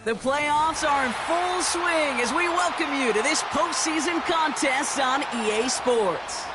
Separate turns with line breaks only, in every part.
The playoffs are in full swing as we welcome you to this postseason contest on EA Sports.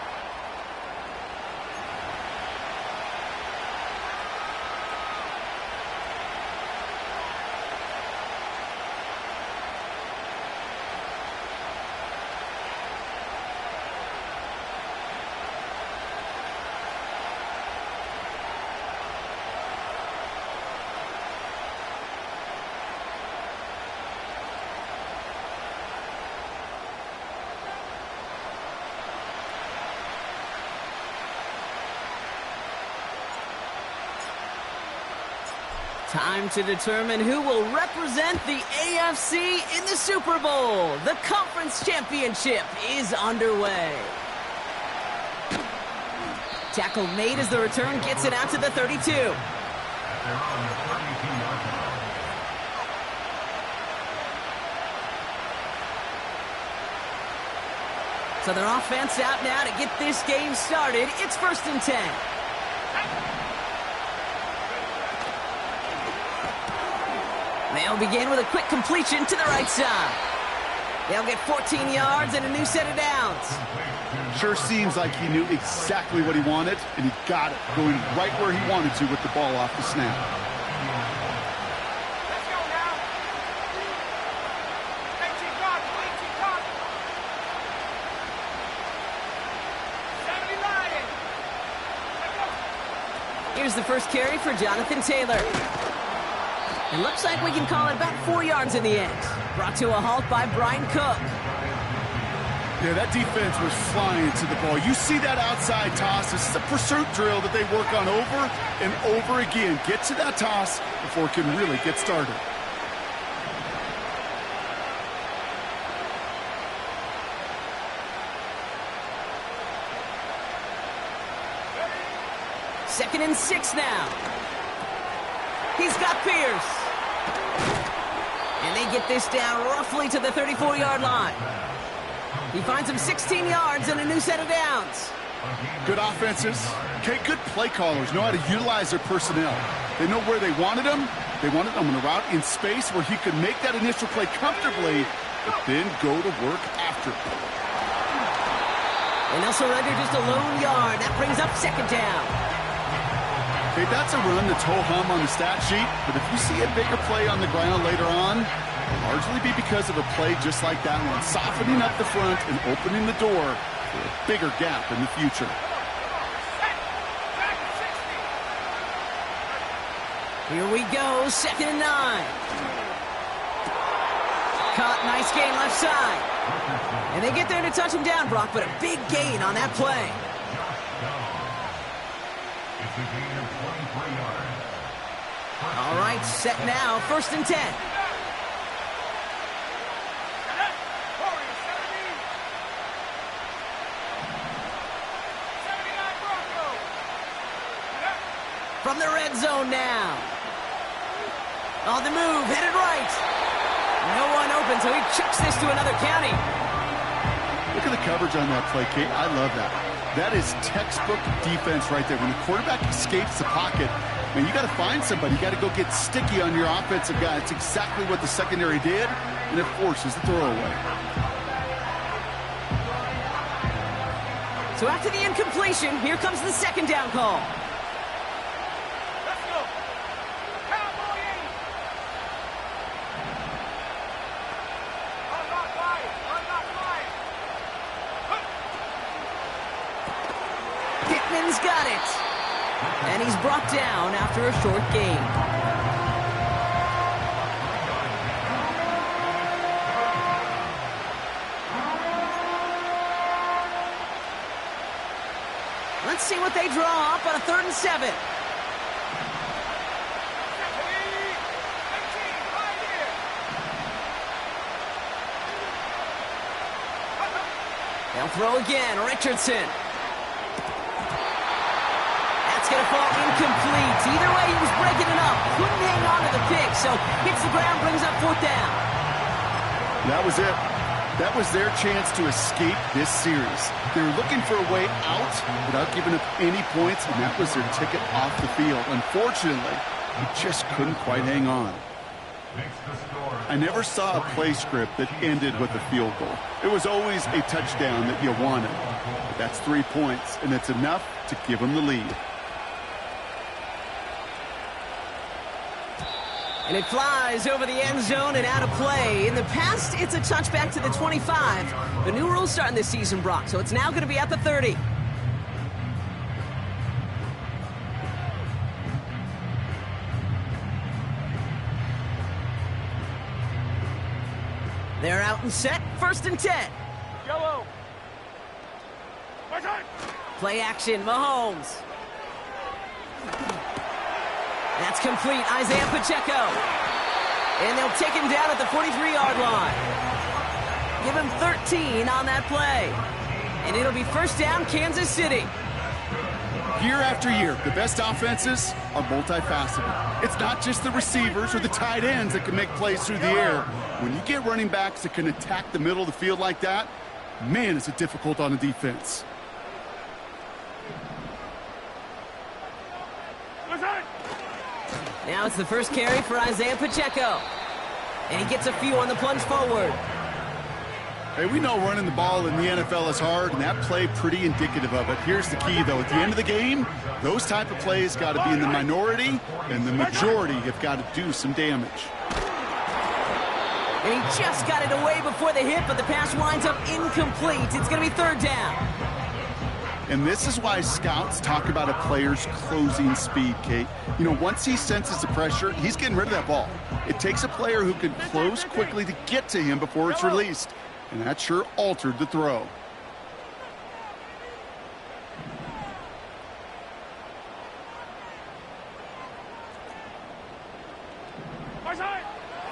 Time to determine who will represent the AFC in the Super Bowl. The conference championship is underway. Tackle made as the return gets it out to the 32. So their offense out now to get this game started. It's 1st and 10. They'll begin with a quick completion to the right side. They'll get 14 yards and a new set of downs.
Sure seems like he knew exactly what he wanted, and he got it, going right where he wanted to with the ball off the snap.
Let's go now.
Here's the first carry for Jonathan Taylor. It looks like we can call it about 4 yards in the end. Brought to a halt by Brian Cook.
Yeah, that defense was flying to the ball. You see that outside toss. This is a pursuit drill that they work on over and over again. Get to that toss before it can really get started.
Second and 6 now. He's got Pierce. And they get this down roughly to the 34-yard line. He finds him 16 yards and a new set of downs.
Good offenses. Okay, good play callers know how to utilize their personnel. They know where they wanted him. They wanted him on a route in space where he could make that initial play comfortably, but then go to work after.
And they'll surrender just a lone yard. That brings up 2nd down.
Okay, that's a run that's ho-hum on the stat sheet, but if you see a bigger play on the ground later on, it'll largely be because of a play just like that one, softening up the front and opening the door for a bigger gap in the future.
Here we go, 2nd and 9. Caught, nice gain left side. And they get there to touch him down, Brock, but a big gain on that play. All right, set now, 1st and 10. From the red zone now. On the move, headed right. No one open, so he chucks this to another county.
Look at the coverage on that play, Kate. I love that. That is textbook defense right there. When the quarterback escapes the pocket, man, you got to find somebody. You got to go get sticky on your offensive guy. It's exactly what the secondary did, and it forces the throwaway.
So after the incompletion, here comes the 2nd down call.
Let's go. Cowboy in. Unlock line. Unlock line.
Pittman's got it. And he's brought down after a short gain. Let's see what they draw up on a 3rd and 7. They'll throw again. Richardson. That's going to fall incomplete. Either way, he was breaking it up. Couldn't hang on to the pick, so hits the ground, brings up 4th down.
That was it. That was their chance to escape this series. They were looking for a way out without giving up any points, and that was their ticket off the field. Unfortunately, he just couldn't quite hang on. I never saw a play script that ended with a field goal. It was always a touchdown that you wanted. But that's 3 points, and it's enough to give them the lead.
And it flies over the end zone and out of play. In the past, it's a touchback to the 25. The new rules starting this season, Brock, so it's now going to be at the 30. They're out and set. 1st and 10.
Yellow. My time.
Play action. Mahomes. That's complete. Isaiah Pacheco. And they'll take him down at the 43-yard line. Give him 13 on that play. And it'll be 1st down, Kansas City.
Year after year, the best offenses are multifaceted. It's not just the receivers or the tight ends that can make plays through the air. When you get running backs that can attack the middle of the field like that, man, is it difficult on a defense.
Now it's the first carry for Isaiah Pacheco. And he gets a few on the plunge forward.
Hey, we know running the ball in the NFL is hard, and that play pretty indicative of it. Here's the key, though. At the end of the game, those type of plays got to be in the minority, and the majority have got to do some damage.
And he just got it away before the hit, but the pass winds up incomplete. It's going to be 3rd down.
And this is why scouts talk about a player's closing speed, Kate. You know, once he senses the pressure, he's getting rid of that ball. It takes a player who can close quickly to get to him before it's released. And that sure altered the throw.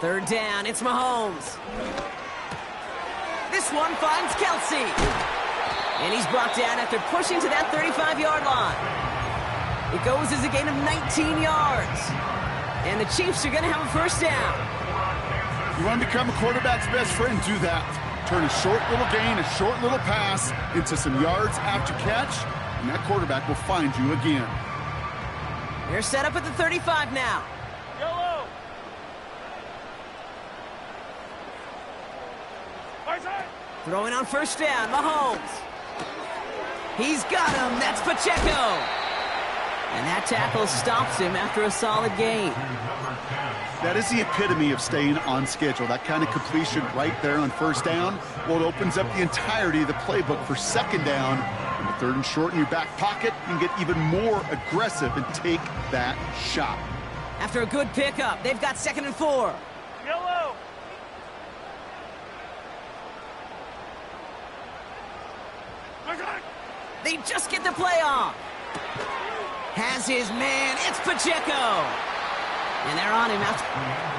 Third down, it's Mahomes. This one finds Kelsey. And he's brought down after pushing to that 35-yard line. It goes as a gain of 19 yards. And the Chiefs are going to have a 1st down.
You want to become a quarterback's best friend? Do that. Turn a short little gain, a short little pass into some yards after catch, and that quarterback will find you again.
They're set up at the 35 now.
Yellow.
Throwing on 1st down, Mahomes. He's got him. That's Pacheco. And that tackle stops him after a solid gain.
That is the epitome of staying on schedule. That kind of completion right there on 1st down. Well, it opens up the entirety of the playbook for 2nd down. And the 3rd and short in your back pocket, you can get even more aggressive and take that shot.
After a good pickup, they've got 2nd and 4.
Yellow.
They just get the play off. Has his man. It's Pacheco. And they're on him after.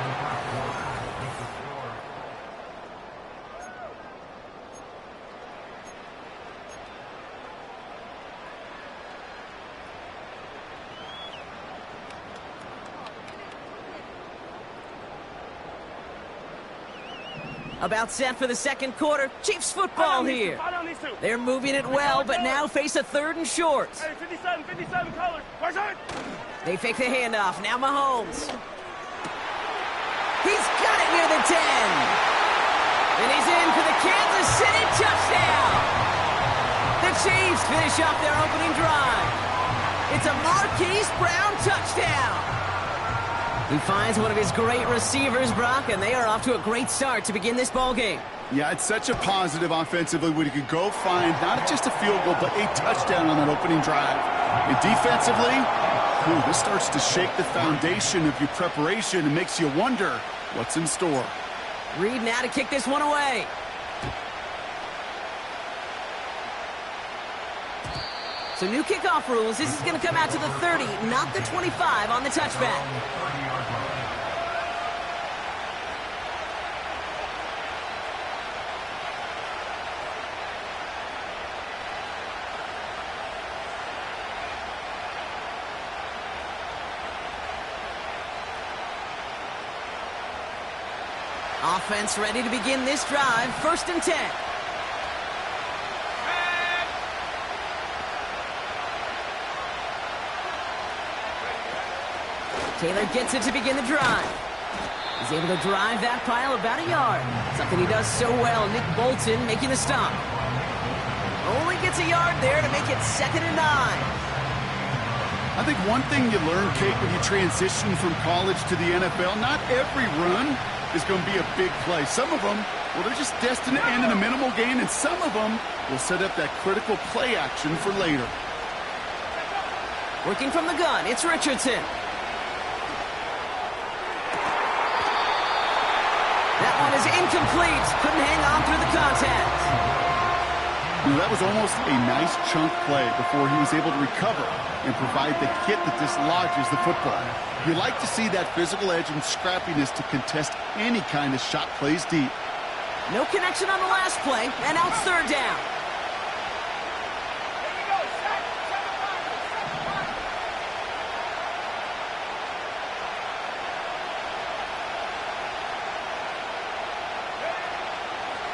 About set for the 2nd quarter. Chiefs football here. They're moving it well, but now face a 3rd and short.
Hey, 57 colors. Where's it?
They fake the handoff. Now Mahomes. He's got it near the 10. And he's in for the Kansas City touchdown. The Chiefs finish off their opening drive. It's a Marquise Brown touchdown. He finds one of his great receivers, Brock, and they are off to a great start to begin this ballgame.
Yeah, it's such a positive offensively when you could go find not just a field goal, but a touchdown on that opening drive. And defensively, this starts to shake the foundation of your preparation and makes you wonder what's in store.
Reed now to kick this one away. So new kickoff rules. This is going to come out to the 30, not the 25 on the touchback. Offense ready to begin this drive. 1st and 10. Taylor gets it to begin the drive. He's able to drive that pile about a yard. Something he does so well. Nick Bolton making the stop. Only gets a yard there to make it 2nd and 9.
I think one thing you learn, Kate, when you transition from college to the NFL, not every run is going to be a big play. Some of them, well, they're just destined to end in a minimal gain, and some of them will set up that critical play action for later.
Working from the gun, it's Richardson. That one is incomplete. Couldn't hang on through the contact.
That was almost a nice chunk play before he was able to recover and provide the hit that dislodges the football. You like to see that physical edge and scrappiness to contest any kind of shot plays deep.
No connection on the last play, and now it's 3rd down.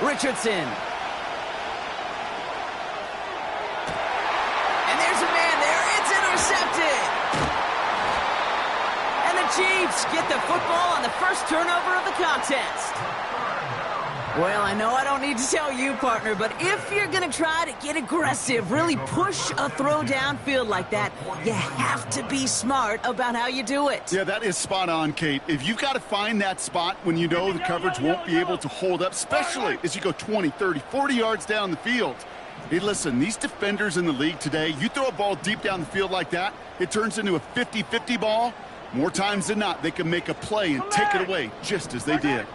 Richardson. And there's a man there. It's intercepted. And the Chiefs get the football on the first turnover of the contest. Well, I know I don't need to tell you, partner, but if you're going to try to get aggressive, really push a throw downfield like that, you have to be smart about how you do it.
Yeah, that is spot on, Kate. If you've got to find that spot when you know the coverage won't be able to hold up, especially as you go 20, 30, 40 yards down the field. Hey, listen, these defenders in the league today, you throw a ball deep down the field like that, it turns into a 50-50 ball. More times than not, they can make a play and take it away just as they did.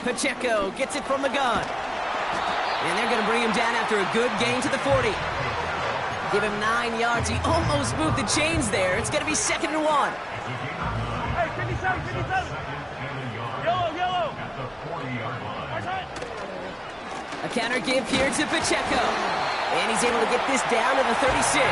Pacheco gets it from the gun. And they're going to bring him down after a good gain to the 40. Give him 9 yards. He almost moved the chains there. It's going to be 2nd and 1.
Hey, 57, 57. Yellow.
A counter give here to Pacheco. And he's able to get this down to the 36.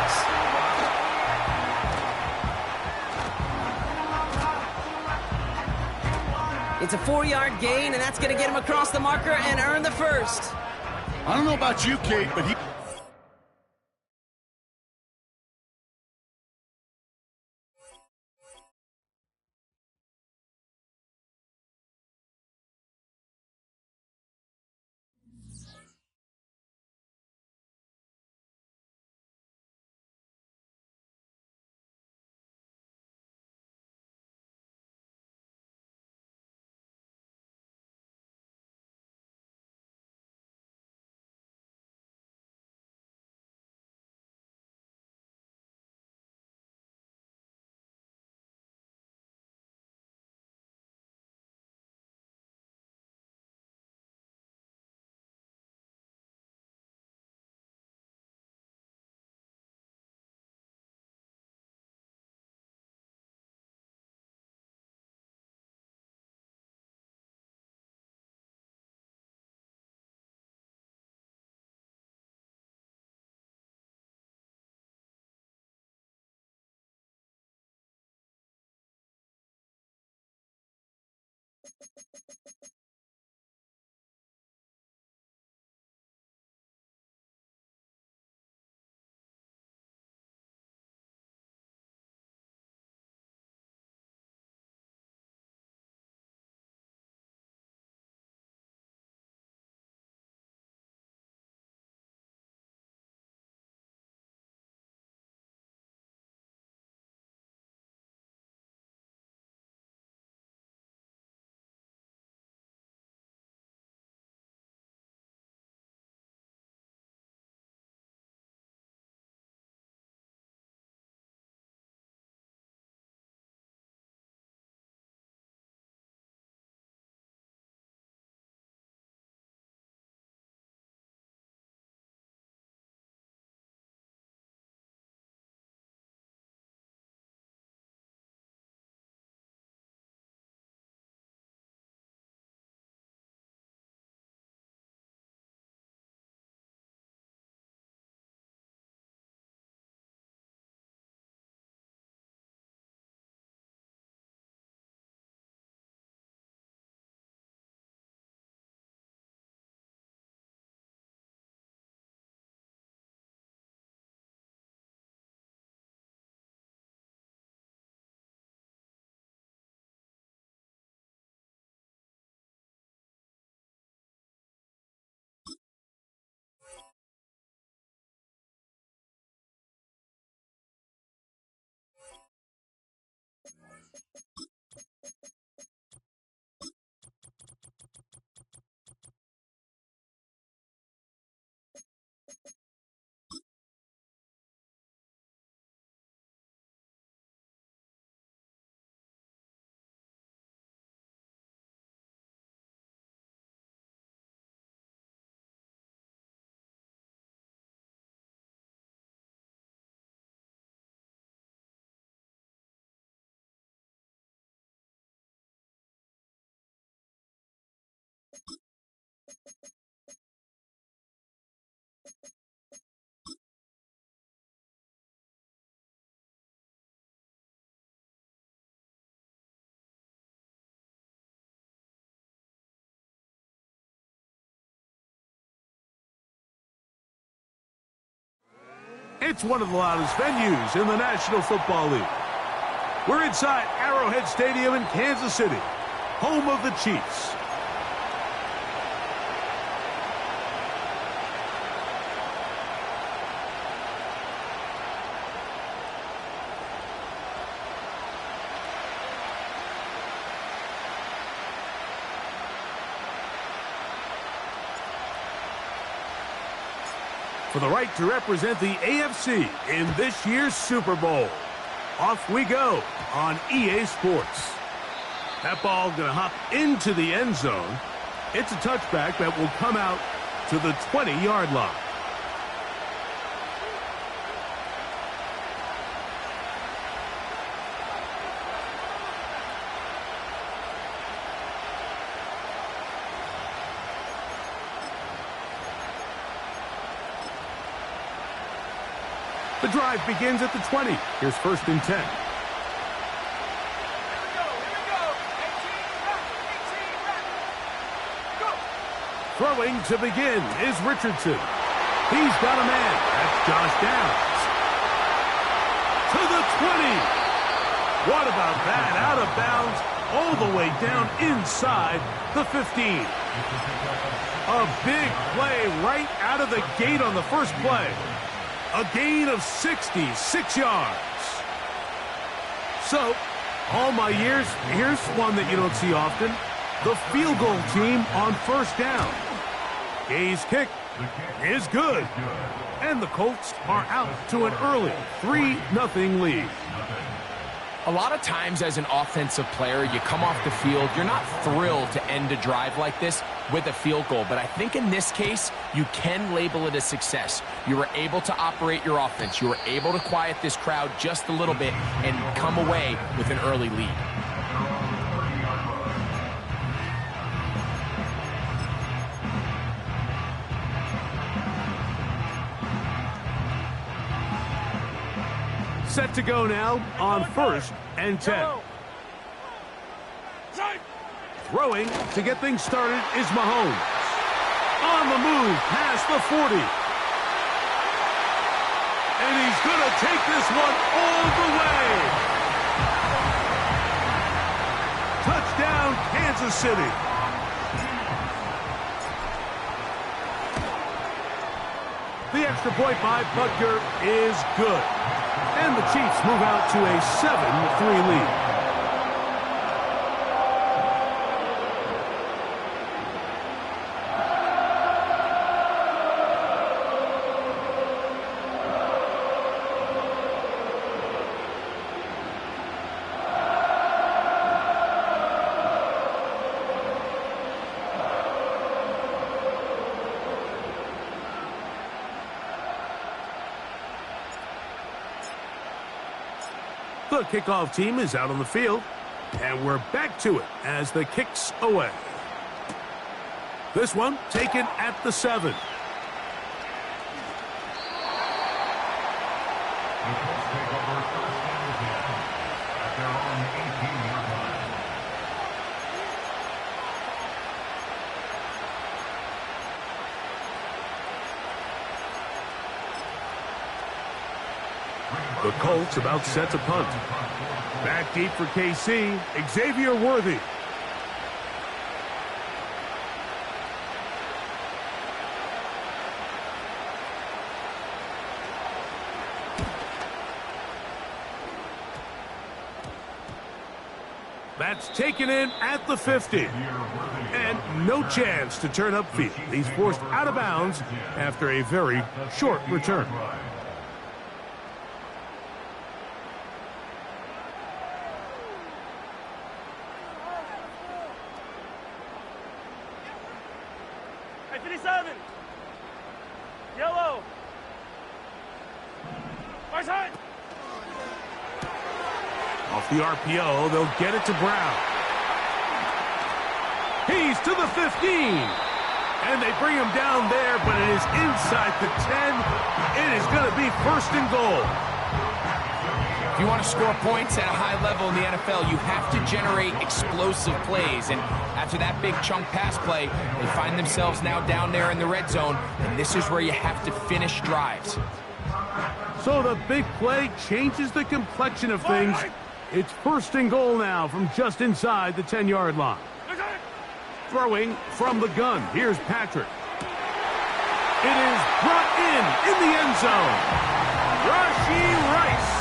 It's a 4-yard gain, and that's going to get him across the marker and earn the first.
I don't know about you, Kate, but he
It's one of the loudest venues in the National Football League. We're inside Arrowhead Stadium in Kansas City, home of the Chiefs. For the right to represent the AFC in this year's Super Bowl. Off we go on EA Sports. That ball going to hop into the end zone. It's a touchback that will come out to the 20-yard line. The drive begins at the 20. Here's 1st and 10. Throwing to begin is Richardson. He's got a man. That's Josh Downs. To the 20. What about that? Out of bounds all the way down inside the 15. A big play right out of the gate on the first play. A gain of 66 yards. So, all my years, here's one that you don't see often. The field goal team on 1st down. Gay's kick is good. And the Colts are out to an early 3-0 lead.
A lot of times as an offensive player, you come off the field, you're not thrilled to end a drive like this with a field goal. But I think in this case, you can label it a success. You were able to operate your offense. You were able to quiet this crowd just a little bit and come away with an early lead.
Set to go now on 1st and 10. Throwing to get things started is Mahomes. On the move past the 40. And he's going to take this one all the way. Touchdown, Kansas City. The extra point by Butker is good. And the Chiefs move out to a 7-3 lead. The kickoff team is out on the field, and we're back to it as the kick's away. This one taken at the 7. The Colts about set to punt. Back deep for KC, Xavier Worthy. That's taken in at the 50. And no chance to turn upfield. He's forced out of bounds after a very short return.
Hey, 57. Yellow. Right side.
Off the RPO, they'll get it to Brown. He's to the 15. And they bring him down there, but it is inside the 10. It is going to be 1st and goal.
If you want to score points at a high level in the NFL, you have to generate explosive plays. And after that big chunk pass play, they find themselves now down there in the red zone. And this is where you have to finish drives.
So the big play changes the complexion of things. It's 1st and goal now from just inside the 10-yard line. Throwing from the gun. Here's Patrick. It is brought in the end zone. Rashee Rice.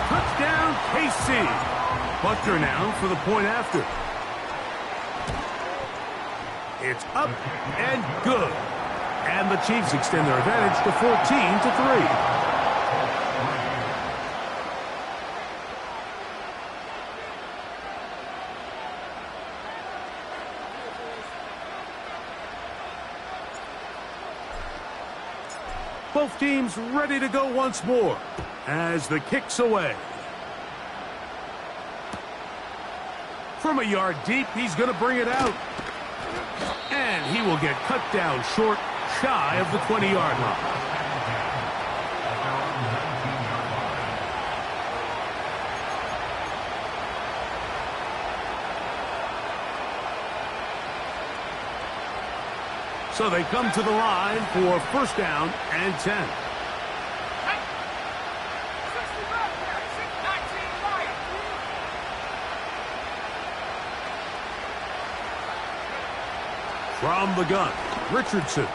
Touchdown, KC. Butker now for the point after. It's up and good. And the Chiefs extend their advantage to 14-3. Both teams ready to go once more as the kick's away. From a yard deep, he's going to bring it out. And he will get cut down short, shy of the 20-yard line. So they come to the line for 1st down and 10. From the gun, Richardson.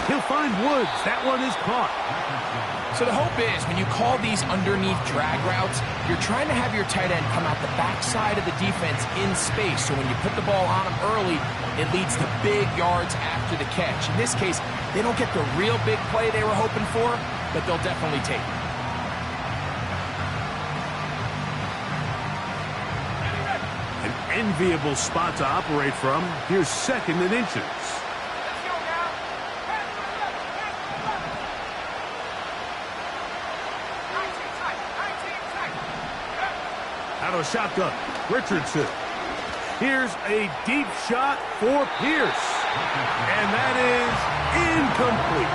He'll find Woods. That one is caught.
So the hope is when you call these underneath drag routes, you're trying to have your tight end come out the backside of the defense in space. So when you put the ball on him early, it leads to big yards after the catch. In this case, they don't get the real big play they were hoping for, but they'll definitely take it.
An enviable spot to operate from. Here's 2nd and inches. Out of a shotgun, Richardson. Here's a deep shot for Pierce. And that is incomplete.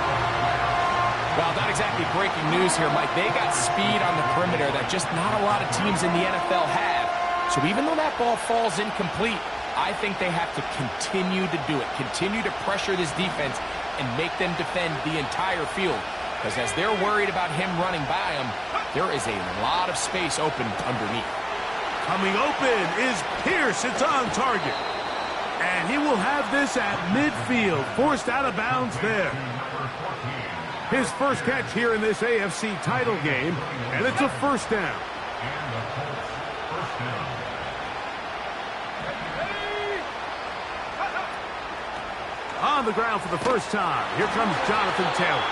Well, not exactly breaking news here, Mike. They got speed on the perimeter that just not a lot of teams in the NFL have. So even though that ball falls incomplete, I think they have to continue to do it. Continue to pressure this defense and make them defend the entire field. Because as they're worried about him running by them, there is a lot of space open underneath.
Coming open is Pierce. It's on target. And he will have this at midfield. Forced out of bounds there. His first catch here in this AFC title game. And it's a 1st down. On the ground for the first time. Here comes Jonathan Taylor.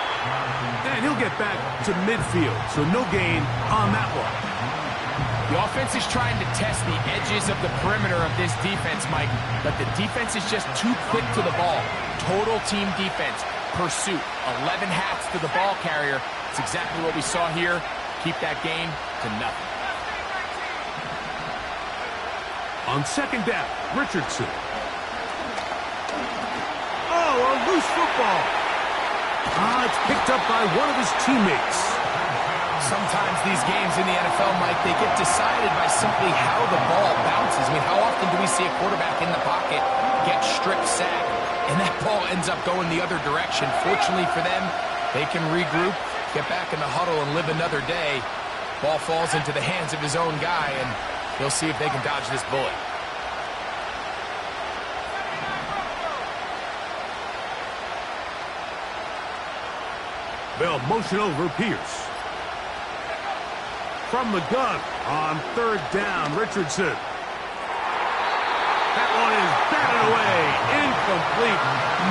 And he'll get back to midfield. So no gain on that one.
The offense is trying to test the edges of the perimeter of this defense, Mike, but the defense is just too quick to the ball. Total team defense, pursuit, 11 hats to the ball carrier. It's exactly what we saw here. Keep that game to nothing.
On 2nd down, Richardson. Oh, a loose football. It's picked up by one of his teammates.
Sometimes these games in the NFL, Mike, they get decided by simply how the ball bounces. I mean, how often do we see a quarterback in the pocket get strip sacked, and that ball ends up going the other direction? Fortunately for them, they can regroup, get back in the huddle, and live another day. Ball falls into the hands of his own guy, and they'll see if they can dodge this bullet.
They'll motion over Pierce. From the gun on 3rd down, Richardson. That one is batted away. Incomplete.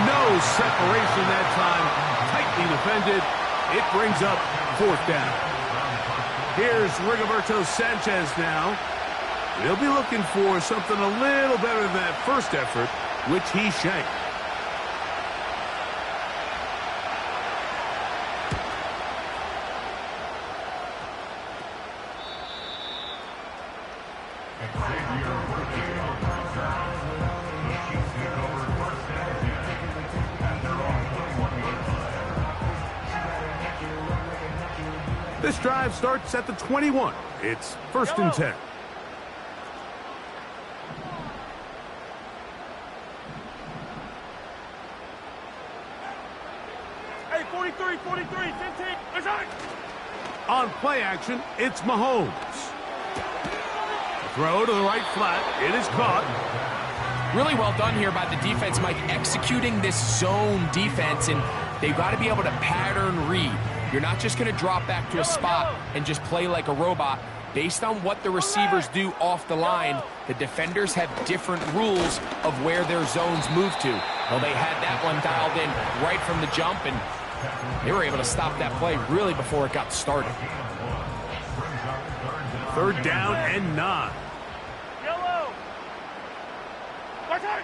No separation that time. Tightly defended. It brings up 4th down. Here's Rigoberto Sanchez now. They'll be looking for something a little better than that first effort, which he shanked. This drive starts at the 21. It's 1st and 10.
Hey, 43, 43, 15. Return.
On play action, it's Mahomes. Throw to the right flat. It is caught.
Really well done here by the defense, Mike, executing this zone defense, and they've got to be able to pattern read. You're not just going to drop back to a spot and just play like a robot. Based on what the receivers do off the line, the defenders have different rules of where their zones move to. Well, they had that one dialed in right from the jump, and they were able to stop that play really before it got started.
3rd down and 9.
Yellow. Return.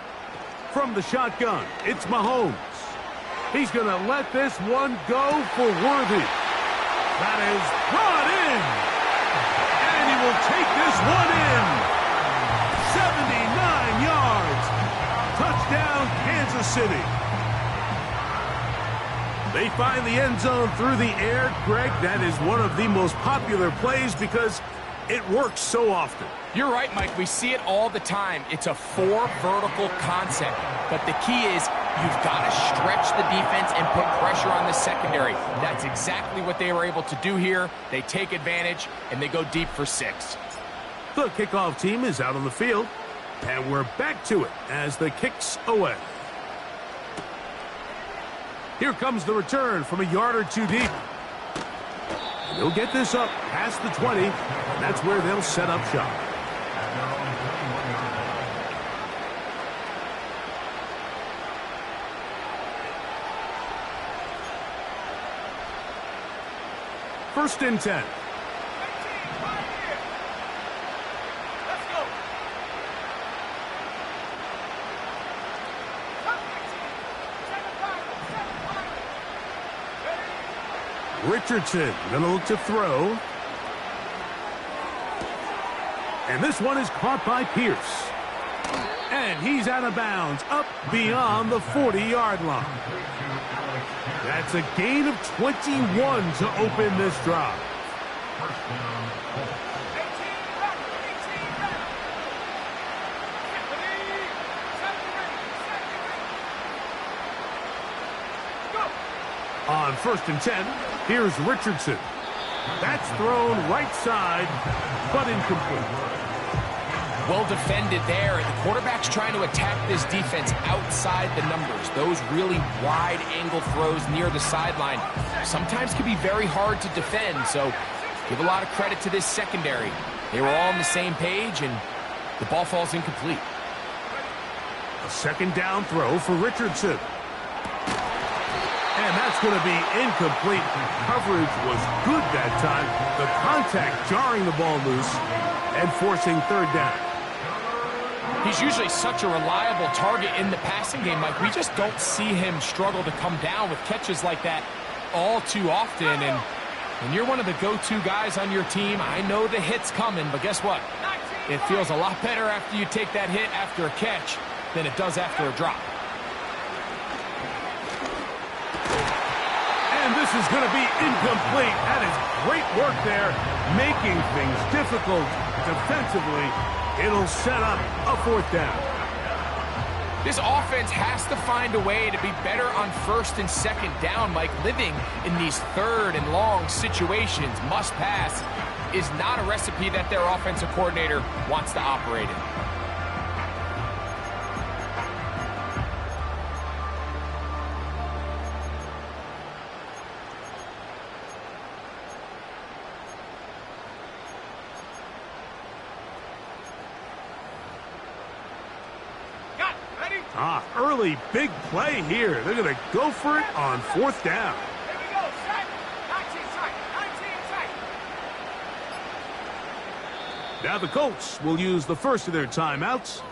From the shotgun, it's Mahomes. He's going to let this one go for Worthy. That is brought in. And he will take this one in. 79 yards. Touchdown, Kansas City. They find the end zone through the air. Greg, that is one of the most popular plays because it works so often.
You're right, Mike. We see it all the time. It's a 4 vertical concept. But the key is you've got to stretch the defense and put pressure on the secondary. That's exactly what they were able to do here. They take advantage, and they go deep for 6.
The kickoff team is out on the field, and we're back to it as the kick's away. Here comes the return from a yard or 2 deep. They'll get this up past the 20, and that's where they'll set up shop. First and 10.
Let's go.
Richardson going to look to throw. And this one is caught by Pierce. And he's out of bounds, up beyond the 40-yard line. That's a gain of 21 to open this drive. On 1st and 10, here's Richardson. That's thrown right side, but incomplete.
Well defended there, and the quarterback's trying to attack this defense outside the numbers. Those really wide-angle throws near the sideline sometimes can be very hard to defend, so give a lot of credit to this secondary. They were all on the same page, and the ball falls incomplete.
A 2nd down throw for Richardson. And that's going to be incomplete. Coverage was good that time. The contact jarring the ball loose and forcing 3rd down.
He's usually such a reliable target in the passing game, Mike. We just don't see him struggle to come down with catches like that all too often. And when you're one of the go-to guys on your team, I know the hit's coming, but guess what? It feels a lot better after you take that hit after a catch than it does after a drop.
And this is going to be incomplete. That is great work there, making things difficult defensively. It'll set up a 4th down.
This offense has to find a way to be better on 1st and 2nd down, Mike. Living in these 3rd and long situations, must pass, is not a recipe that their offensive coordinator wants to operate in.
Early big play here. They're going to go for it on 4th down.
Here we go. Set. 19 tight. 19 tight.
Now the Colts will use the first of their timeouts.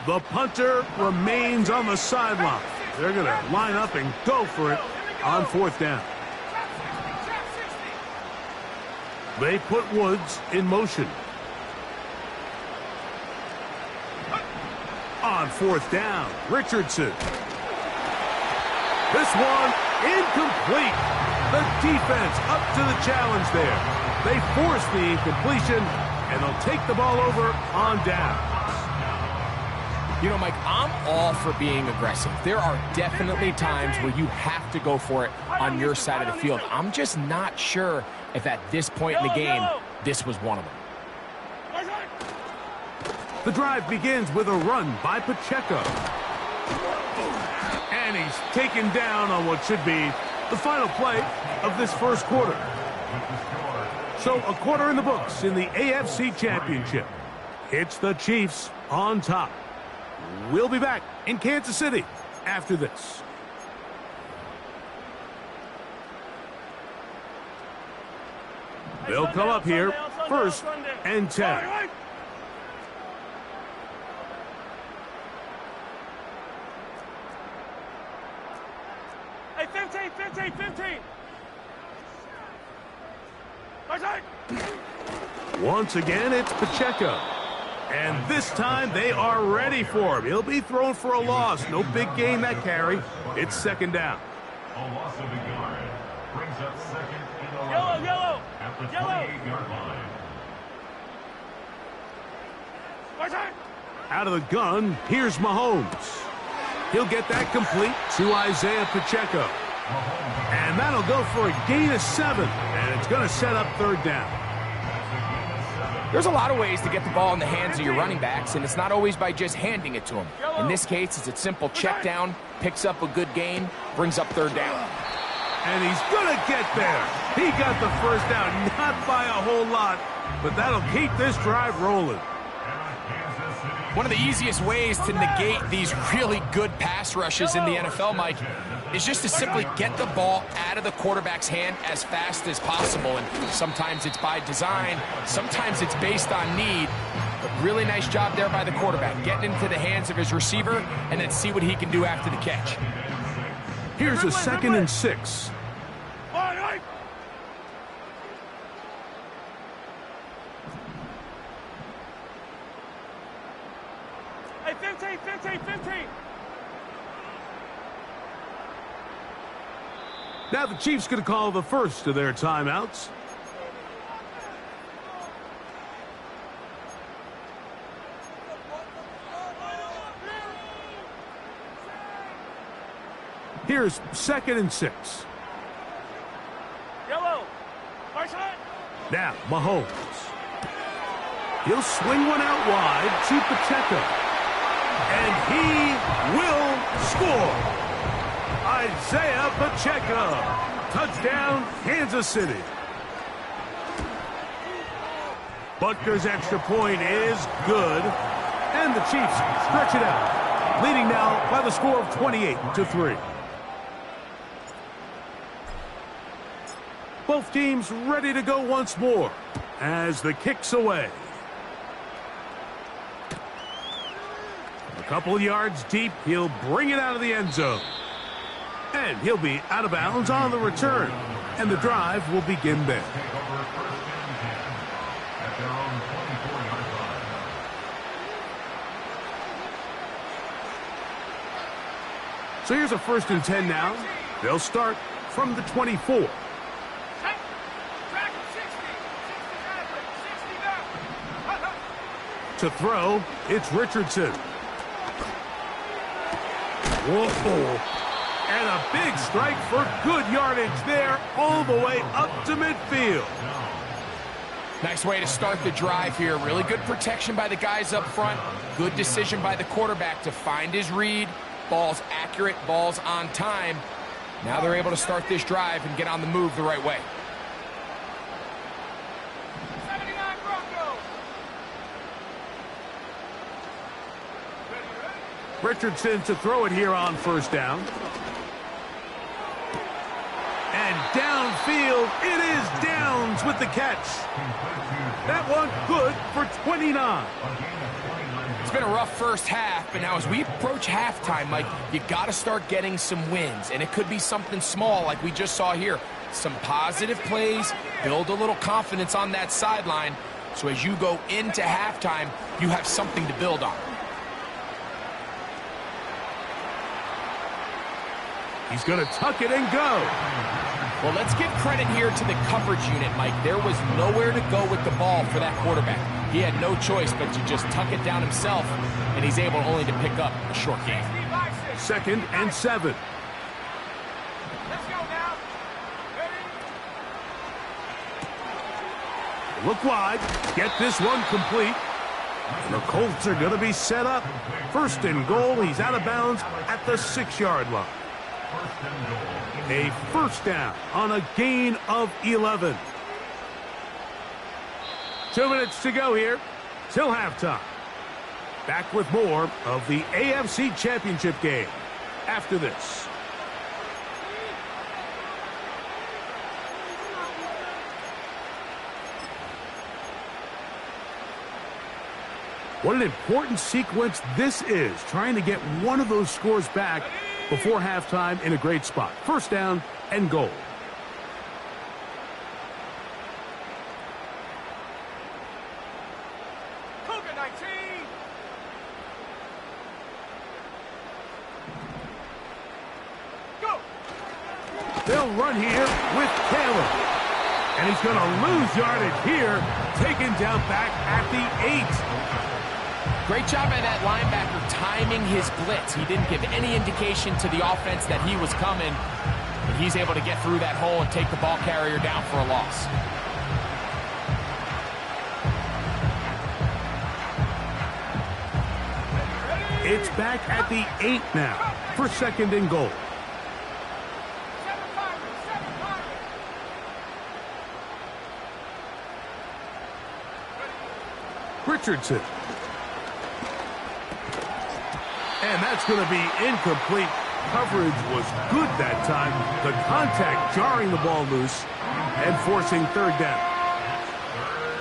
The punter remains on the sideline. They're going to line up and go for it on fourth down. They put Woods in motion. On fourth down, Richardson. This one incomplete. The defense up to the challenge there. They force the incompletion, and they'll take the ball over on down.
You know, Mike, I'm all for being aggressive. There are definitely times where you have to go for it on your side of the field. I'm just not sure if at this point in the game, this was one of them.
The drive begins with a run by Pacheco. And he's taken down on what should be the final play of this first quarter. So a quarter in the books in the AFC Championship. It's the Chiefs on top. We'll be back in Kansas City after this. They'll come up here first and 10.
Hey, 15.
Once again, it's Pacheco. And this time, they are ready for him. He'll be thrown for a loss. No big gain that carry. It's second down.
A loss of a yard brings up second and 11
Yellow.
at the 28-yard line.
Out of the gun, here's Mahomes. He'll get that complete to Isaiah Pacheco. And that'll go for a gain of 7. And it's going to set up third down.
There's a lot of ways to get the ball in the hands of your running backs, and it's not always by just handing it to them. In this case, it's a simple check down, picks up a good gain, brings up third down.
And he's going to get there. He got the first down, not by a whole lot, but that'll keep this drive rolling.
One of the easiest ways to negate these really good pass rushes in the NFL, Mike, is just to simply get the ball out of the quarterback's hand as fast as possible. And sometimes it's by design, sometimes it's based on need. But really nice job there by the quarterback, getting into the hands of his receiver and then see what he can do after the catch.
Here's a second and 6.
Hey, 15.
Now the Chiefs going to call the first of their timeouts. Here's second and 6.
Yellow.
Now Mahomes. He'll swing one out wide to Pacheco. And he will score. Isaiah Pacheco. Touchdown, Kansas City. Butker's extra point is good. And the Chiefs stretch it out, leading now by the score of 28-3. Both teams ready to go once more as the kick's away. A couple of yards deep, he'll bring it out of the end zone. And he'll be out of bounds on the return. And the drive will begin there. So here's a 1st and 10 now. They'll start from the 24. To throw, it's Richardson. Whoa. And a big strike for good yardage there all the way up to midfield.
Nice way to start the drive here. Really good protection by the guys up front. Good decision by the quarterback to find his read. Ball's accurate, ball's on time. Now they're able to start this drive and get on the move the right way.
Richardson to throw it here on first down. And downfield, it is Downs with the catch. That one good for 29.
It's been a rough first half, but now as we approach halftime, Mike, you got to start getting some wins, and it could be something small like we just saw here. Some positive plays, build a little confidence on that sideline, so as you go into halftime, you have something to build on.
He's going to tuck it and go.
Well, let's give credit here to the coverage unit, Mike. There was nowhere to go with the ball for that quarterback. He had no choice but to just tuck it down himself, and he's able only to pick up a short gain.
2nd and 7.
Let's go now. Ready?
Look wide. Get this one complete. And the Colts are going to be set up. 1st and goal. He's out of bounds at the 6-yard line. A first down on a gain of 11. 2 minutes to go here till halftime. Back with more of the AFC Championship game after this. What an important sequence this is, trying to get one of those scores back before halftime in a great spot. 1st down and goal.
Cougar 19. Go.
They'll run here with Taylor. And he's going to lose yardage here, taken down back at the 8.
Great job by that linebacker timing his blitz. He didn't give any indication to the offense that he was coming. And he's able to get through that hole and take the ball carrier down for a loss.
It's back at the 8 now for 2nd and goal.
7 Pirates.
Richardson. And that's going to be incomplete. Coverage was good that time. The contact jarring the ball loose and forcing 3rd down.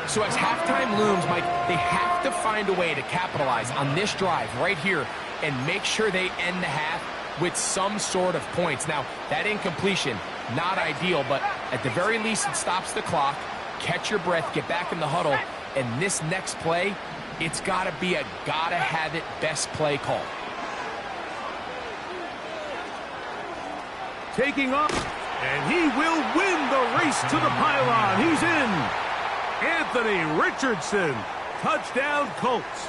So as halftime looms, Mike, they have to find a way to capitalize on this drive right here and make sure they end the half with some sort of points. Now, that incompletion, not ideal, but at the very least it stops the clock. Catch your breath, get back in the huddle, and this next play, it's got to be a gotta-have-it best play call.
Taking off, and he will win the race to the pylon. He's in. Anthony Richardson, touchdown Colts.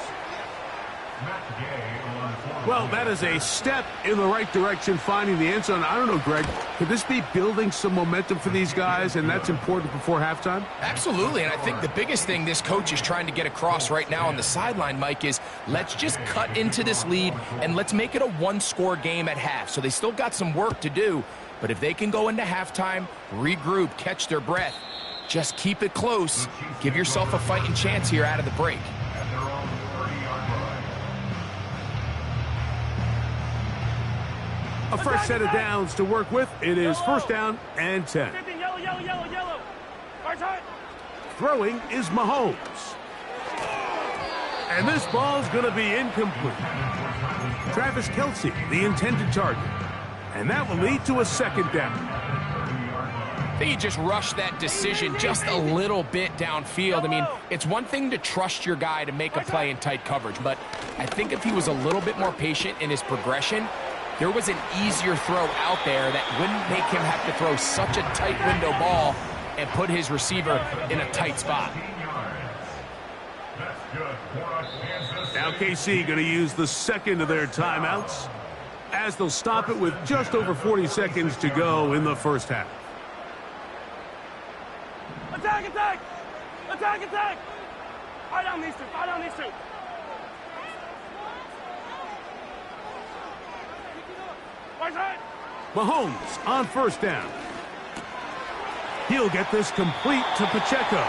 Well, that is a step in the right direction, finding the end zone. I don't know, Greg, could this be building some momentum for these guys, and that's important before halftime?
Absolutely, and I think the biggest thing this coach is trying to get across right now on the sideline, Mike, is let's just cut into this lead, and let's make it a one-score game at half. So they still got some work to do, but if they can go into halftime, regroup, catch their breath, just keep it close, give yourself a fighting chance here out of the break.
A fresh set of downs to work with. It is 1st down and 10.
Yellow, yellow, yellow, yellow. Right side.
Throwing is Mahomes. And this ball's going to be incomplete. Travis Kelce, the intended target. And that will lead to a 2nd down.
I think he just rushed that decision just a little bit downfield. I mean, it's one thing to trust your guy to make a play in tight coverage, but I think if he was a little bit more patient in his progression, there was an easier throw out there that wouldn't make him have to throw such a tight window ball and put his receiver in a tight spot.
Now KC going to use the 2nd of their timeouts as they'll stop it with just over 40 seconds to go in the first half.
Attack, attack! Attack, attack! Fire down these two, fire down these two. Right side.
Mahomes on 1st down. He'll get this complete to Pacheco.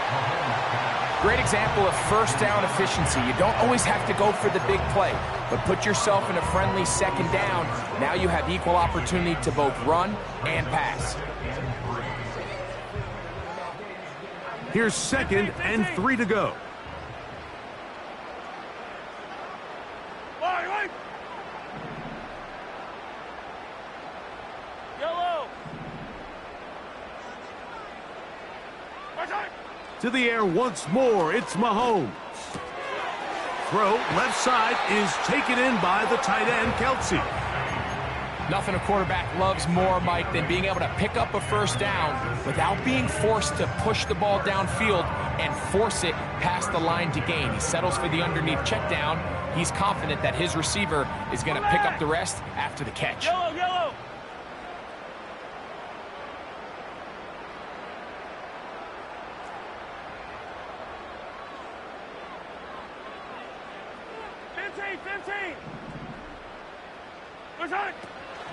Great example of 1st down efficiency. You don't always have to go for the big play, but put yourself in a friendly 2nd down. Now you have equal opportunity to both run and pass.
Here's 2nd and 3 to go. To the air once more, it's Mahomes. Throw, left side, is taken in by the tight end, Kelsey.
Nothing a quarterback loves more, Mike, than being able to pick up a first down without being forced to push the ball downfield and force it past the line to gain. He settles for the underneath check down. He's confident that his receiver is going to pick up the rest after the catch.
Yellow, yellow.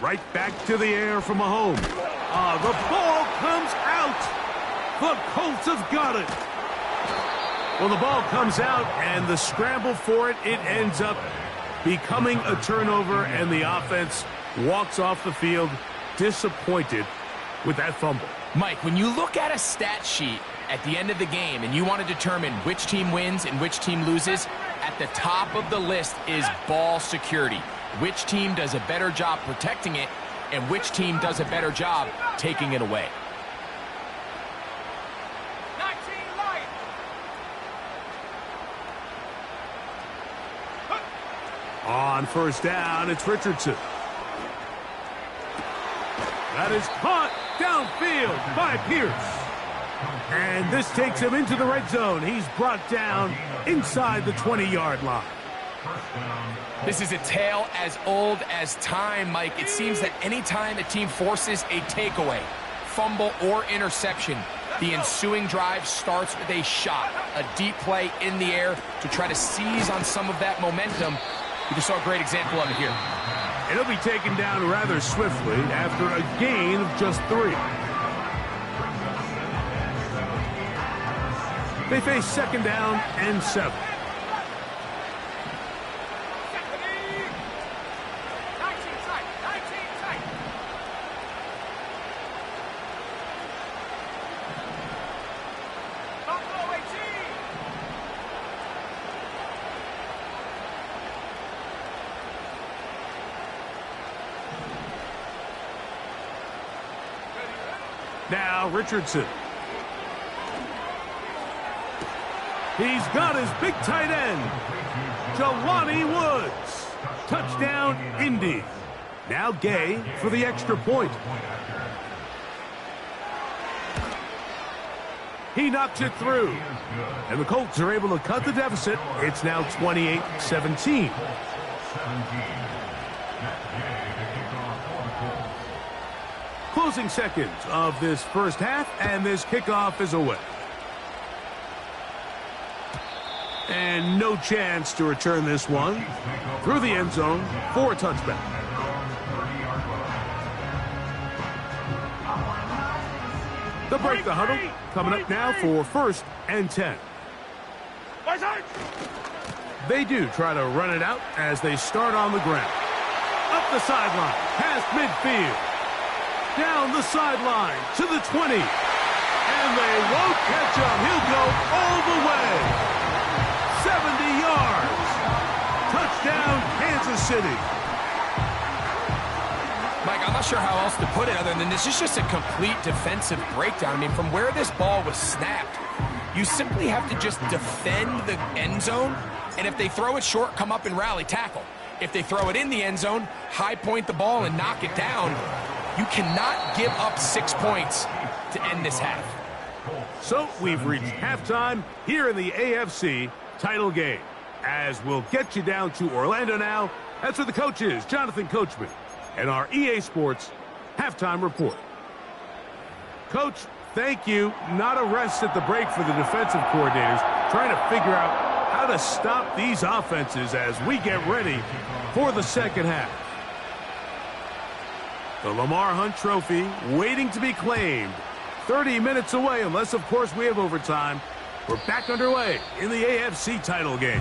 Right back to the air for Mahomes. The ball comes out. The Colts have got it. Well, the ball comes out, and the scramble for it, it ends up becoming a turnover, and the offense walks off the field disappointed with that fumble.
Mike, when you look at a stat sheet at the end of the game and you want to determine which team wins and which team loses, at the top of the list is ball security. Which team does a better job protecting it, and which team does a better job taking it away.
19 light.
On first down, it's Richardson. That is caught downfield by Pierce. And this takes him into the red zone. He's brought down inside the 20-yard line.
This is a tale as old as time, Mike. It seems that any time a team forces a takeaway, fumble, or interception, the ensuing drive starts with a shot, a deep play in the air to try to seize on some of that momentum. We just saw a great example of it here.
It'll be taken down rather swiftly after a gain of just 3. They face second down and 7. Now Richardson. He's got his big tight end, Jelani Woods. Touchdown, Indy. Now Gay for the extra point. He knocks it through. And the Colts are able to cut the deficit. It's now 28-17. Closing seconds of this first half, and this kickoff is away. And no chance to return this one through the end zone for a touchback. The break the huddle coming up now for 1st and 10. They do try to run it out as they start on the ground. Up the sideline, past midfield. Down the sideline to the 20. And they won't catch him. He'll go all the way. 70 yards. Touchdown, Kansas City.
Mike, I'm not sure how else to put it other than this is just a complete defensive breakdown. I mean, from where this ball was snapped, you simply have to just defend the end zone, and if they throw it short, come up and rally tackle. If they throw it in the end zone, high point the ball and knock it down. You cannot give up 6 points to end this half.
So we've reached halftime here in the AFC title game. As we'll get you down to Orlando now, that's where the coach is, Jonathan Coachman, and our EA Sports halftime report. Coach, thank you. Not a rest at the break for the defensive coordinators, trying to figure out how to stop these offenses as we get ready for the second half. The Lamar Hunt Trophy waiting to be claimed. 30 minutes away, unless, of course, we have overtime. We're back underway in the AFC title game.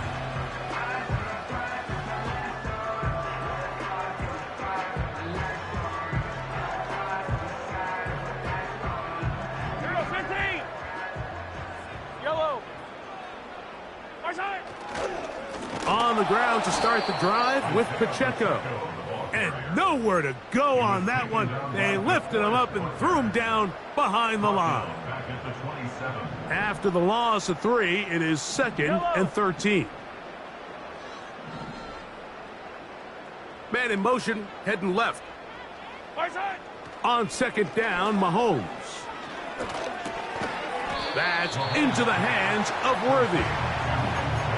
Yellow.
On the ground to start the drive with Pacheco. And nowhere to go on that one. They lifted him up and threw him down behind the line.
Back at the 27.
After the loss of 3, it is 2nd and 13. Man in motion, heading left. On 2nd down, Mahomes. That's into the hands of Worthy.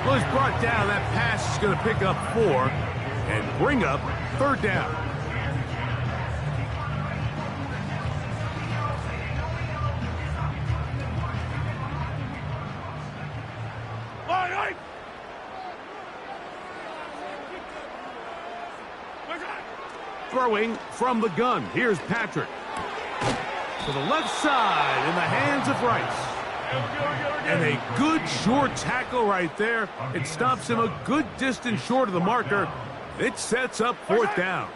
Well, he's brought down. That pass is going to pick up 4 and bring up 3rd down. Throwing from the gun. Here's Patrick. To the left side in the hands of Rice. And a good short tackle right there. It stops him a good distance short of the marker. It sets up 4th down.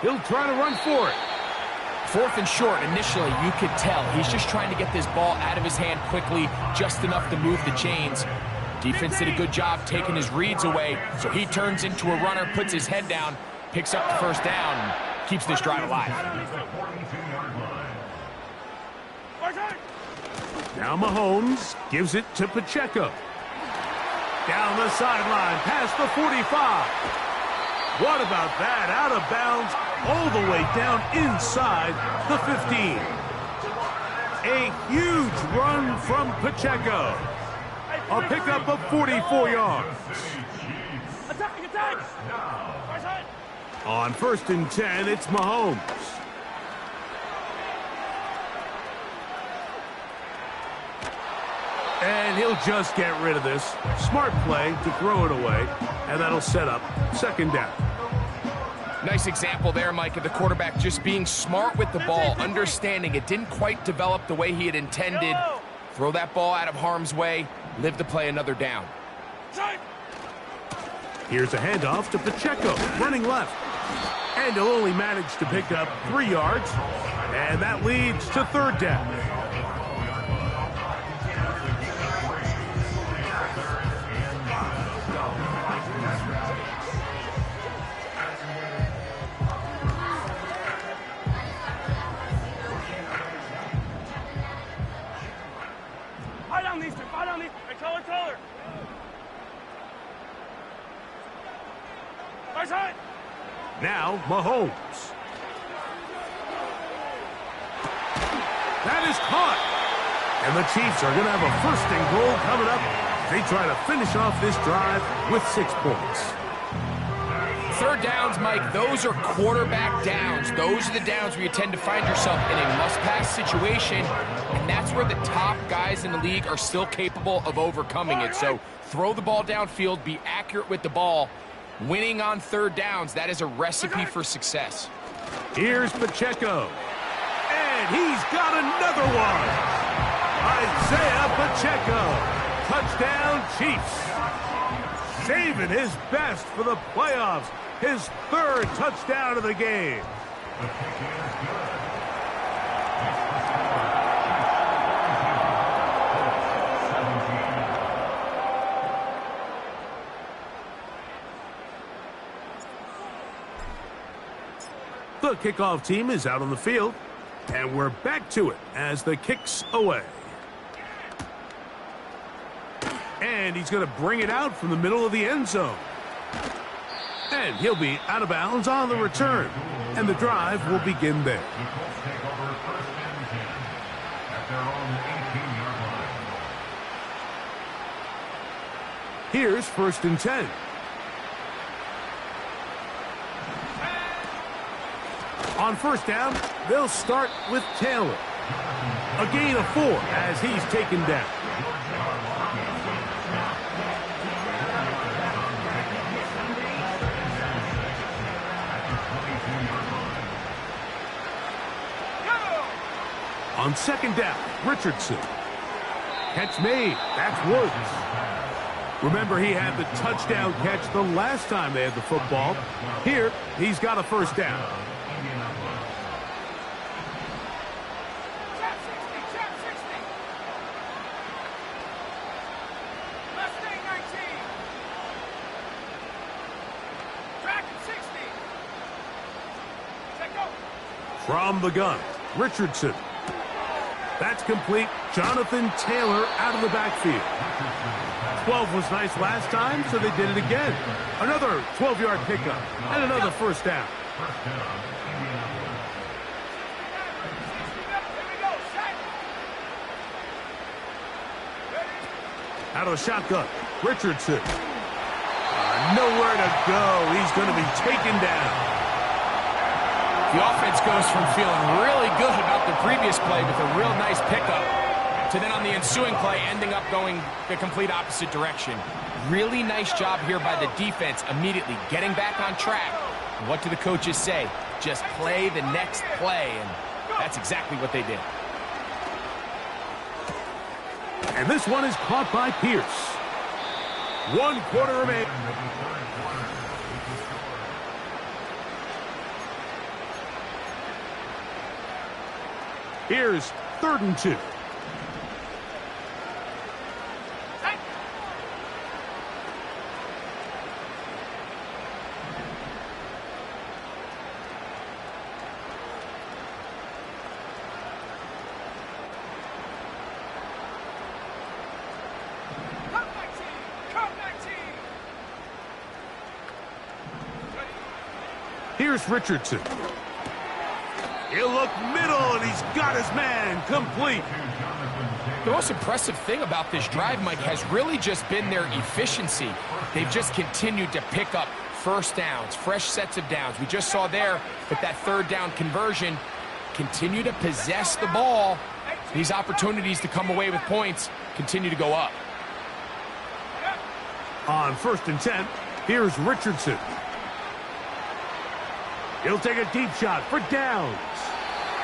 He'll try to run for it.
4th and short. Initially, you could tell he's just trying to get this ball out of his hand quickly, just enough to move the chains. Defense did a good job taking his reads away, so he turns into a runner, puts his head down, picks up the 1st down, and keeps this drive alive.
Now Mahomes gives it to Pacheco. Down the sideline, past the 45. What about that? Out of bounds, all the way down inside the 15. A huge run from Pacheco. A pickup of 44 yards.
Attack!
On 1st and 10, it's Mahomes. And he'll just get rid of this. Smart play to throw it away, and that'll set up 2nd down.
Nice example there, Mike, of the quarterback just being smart with the ball, understanding it didn't quite develop the way he had intended. Throw that ball out of harm's way, live to play another down.
Here's a handoff to Pacheco, running left. And he'll only manage to pick up 3 yards, and that leads to 3rd down. Now, Mahomes. That is caught. And the Chiefs are going to have a 1st and goal coming up. They try to finish off this drive with 6 points.
3rd downs, Mike, those are quarterback downs. Those are the downs where you tend to find yourself in a must-pass situation, and that's where the top guys in the league are still capable of overcoming it. So throw the ball downfield, be accurate with the ball. Winning on 3rd downs, that is a recipe for success.
Here's Pacheco. And he's got another one. Isaiah Pacheco. Touchdown, Chiefs. Saving his best for the playoffs. His 3rd touchdown of the game. The kickoff team is out on the field, and we're back to it as the kick's away. And he's going to bring it out from the middle of the end zone. And he'll be out of bounds on the return, and the drive will begin there. Here's 1st and 10. On 1st down, they'll start with Taylor. A gain of 4 as he's taken down. On 2nd down, Richardson. Catch made. That's Woods. Remember, he had the touchdown catch the last time they had the football. Here, he's got a 1st down. From the gun, Richardson. That's complete. Jonathan Taylor out of the backfield. 12 was nice last time, so they did it again. Another 12-yard pickup and another first down. Out of the shotgun, Richardson. Nowhere to go. He's going to be taken down.
The offense goes from feeling really good about the previous play with a real nice pickup to then on the ensuing play ending up going the complete opposite direction. Really nice job here by the defense immediately getting back on track. And what do the coaches say? Just play the next play, and that's exactly what they did.
And this one is caught by Pierce. 1 quarter remaining. Here's 3rd and 2. Here's Richardson. He'll look middle, and he's got his man complete.
The most impressive thing about this drive, Mike, has really just been their efficiency. They've just continued to pick up first downs, fresh sets of downs. We just saw there with that 3rd down conversion, continue to possess the ball. These opportunities to come away with points continue to go up.
On 1st and 10, here's Richardson. He'll take a deep shot for downs.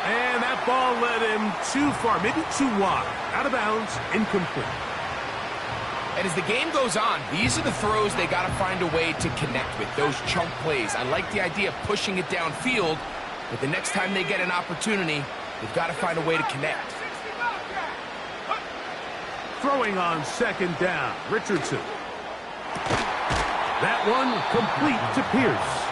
And that ball led him too far, maybe too wide. Out of bounds, incomplete.
And as the game goes on, these are the throws they got to find a way to connect with, those chunk plays. I like the idea of pushing it downfield, but the next time they get an opportunity, they've got to find a way to connect.
Throwing on 2nd down, Richardson. That one complete to Pierce.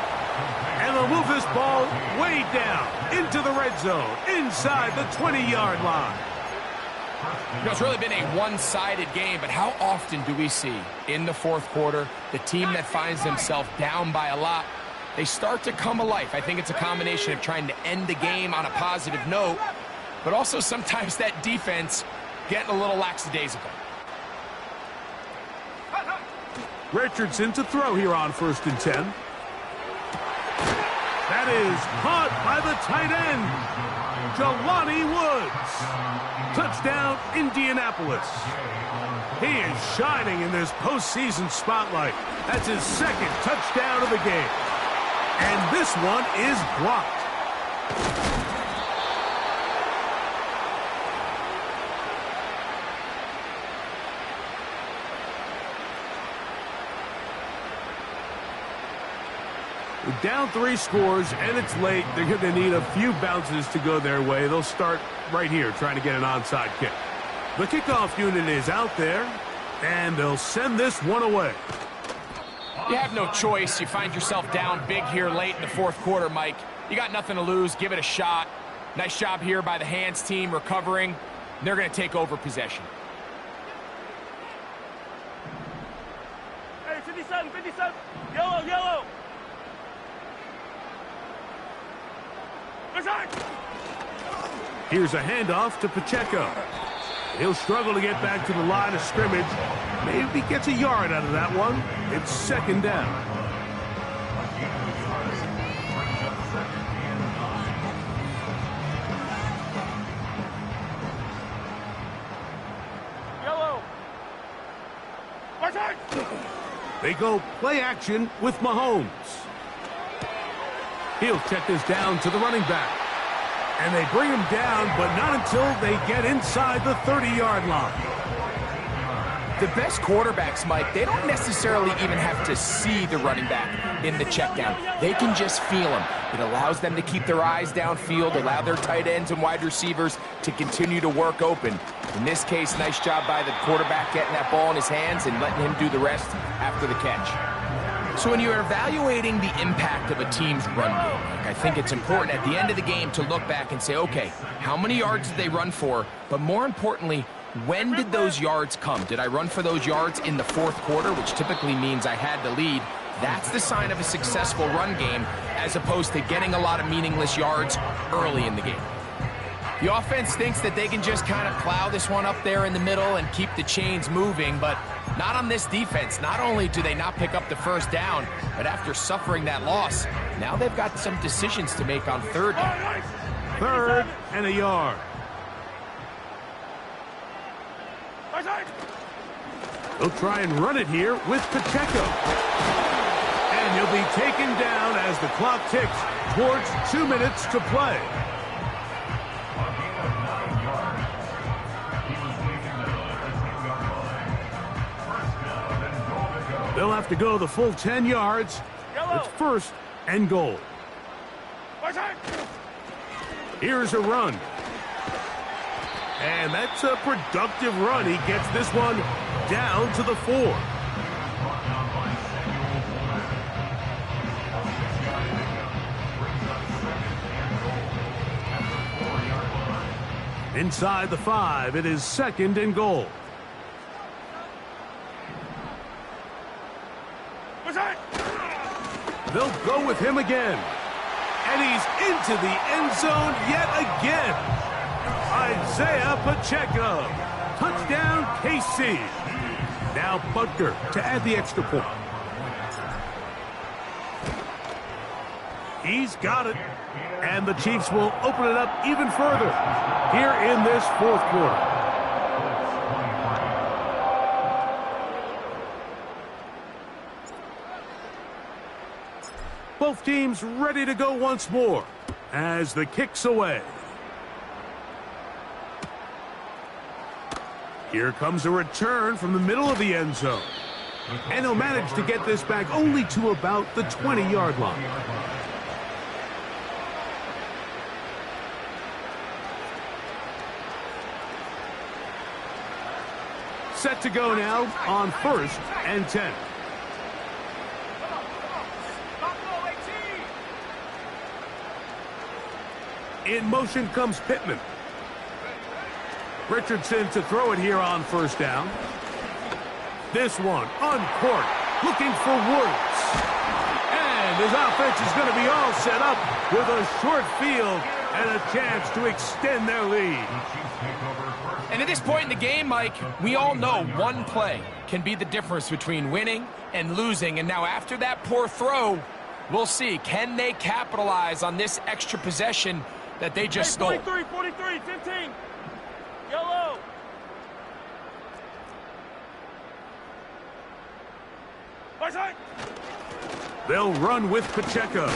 And they'll move this ball way down into the red zone, inside the 20-yard line.
You know, it's really been a one-sided game, but how often do we see in the 4th quarter the team that finds themselves down by a lot, they start to come alive? I think it's a combination of trying to end the game on a positive note, but also sometimes that defense getting a little lackadaisical.
Richardson to throw here on 1st and 10. That is caught by the tight end, Jelani Woods. Touchdown, Indianapolis. He is shining in this postseason spotlight. That's his 2nd touchdown of the game. And this one is blocked. Down 3 scores, and it's late. They're going to need a few bounces to go their way. They'll start right here trying to get an onside kick. The kickoff unit is out there, and they'll send this one away.
You have no choice. You find yourself down big here late in the 4th quarter, Mike. You got nothing to lose. Give it a shot. Nice job here by the hands team recovering. They're going to take over possession.
Hey, 57, 57. Yellow, yellow.
Here's a handoff to Pacheco. He'll struggle to get back to the line of scrimmage. Maybe gets a yard out of that one. It's 2nd down.
Yellow.
They go play action with Mahomes. He'll check this down to the running back. And they bring him down, but not until they get inside the 30-yard line.
The best quarterbacks, Mike, they don't necessarily even have to see the running back in the check down. They can just feel him. It allows them to keep their eyes downfield, allow their tight ends and wide receivers to continue to work open. In this case, nice job by the quarterback getting that ball in his hands and letting him do the rest after the catch. So when you're evaluating the impact of a team's run game, I think it's important at the end of the game to look back and say, okay, how many yards did they run for? But more importantly, when did those yards come? Did I run for those yards in the fourth quarter, which typically means I had the lead? That's the sign of a successful run game, as opposed to getting a lot of meaningless yards early in the game. The offense thinks that they can just kind of plow this one up there in the middle and keep the chains moving, but not on this defense. Not only do they not pick up the first down, but after suffering that loss, now they've got some decisions to make on third down.
3rd and a yard. They'll try and run it here with Pacheco. And he'll be taken down as the clock ticks towards 2 minutes to play. They'll have to go the full 10 yards. It's 1st and goal. Here's a run. And that's a productive run. He gets this one down to the 4. Inside the 5, it is 2nd and goal. They'll go with him again. And he's into the end zone yet again. Isaiah Pacheco. Touchdown, KC. Now Butker to add the extra point. He's got it. And the Chiefs will open it up even further here in this 4th quarter. Both teams ready to go once more as the kick's away. Here comes a return from the middle of the end zone. And he'll manage to get this back only to about the 20-yard line. Set to go now on 1st and 10. In motion comes Pittman. Richardson to throw it here on 1st down. This one uncorked, looking for Woods. And his offense is going to be all set up with a short field and a chance to extend their lead.
And at this point in the game, Mike, we all know one play can be the difference between winning and losing. And now after that poor throw, we'll see, can they capitalize on this extra possession that they just stole?
43, 15. Yellow.
They'll run with Pacheco.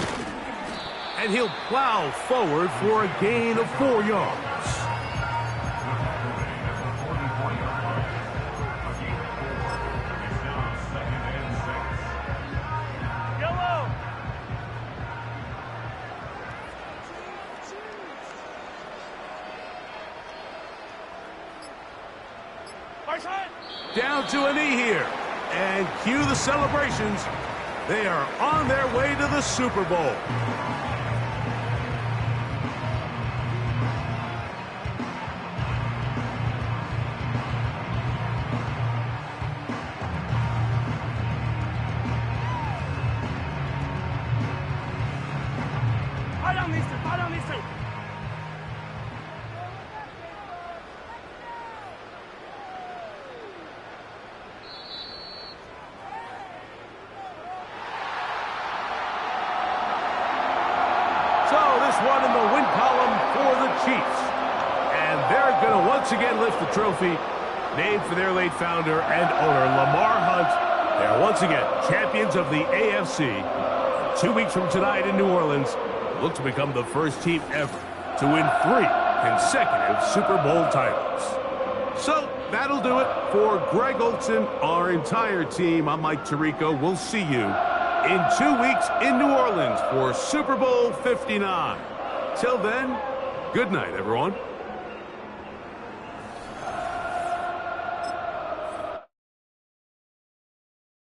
And he'll plow forward for a gain of 4 yards.
Yellow.
Down to a knee here. And cue the celebrations. They are on their way to the Super Bowl.
Fight on these two.
So this one in the win column for the Chiefs. And they're going to once again lift the trophy, named for their late founder and owner, Lamar Hunt. They're once again champions of the AFC. 2 weeks from tonight in New Orleans, look to become the first team ever to win 3 consecutive Super Bowl titles. So that'll do it for Greg Olson, our entire team. I'm Mike Tirico. We'll see you in 2 weeks in New Orleans for Super Bowl 59. Till then, good night, everyone.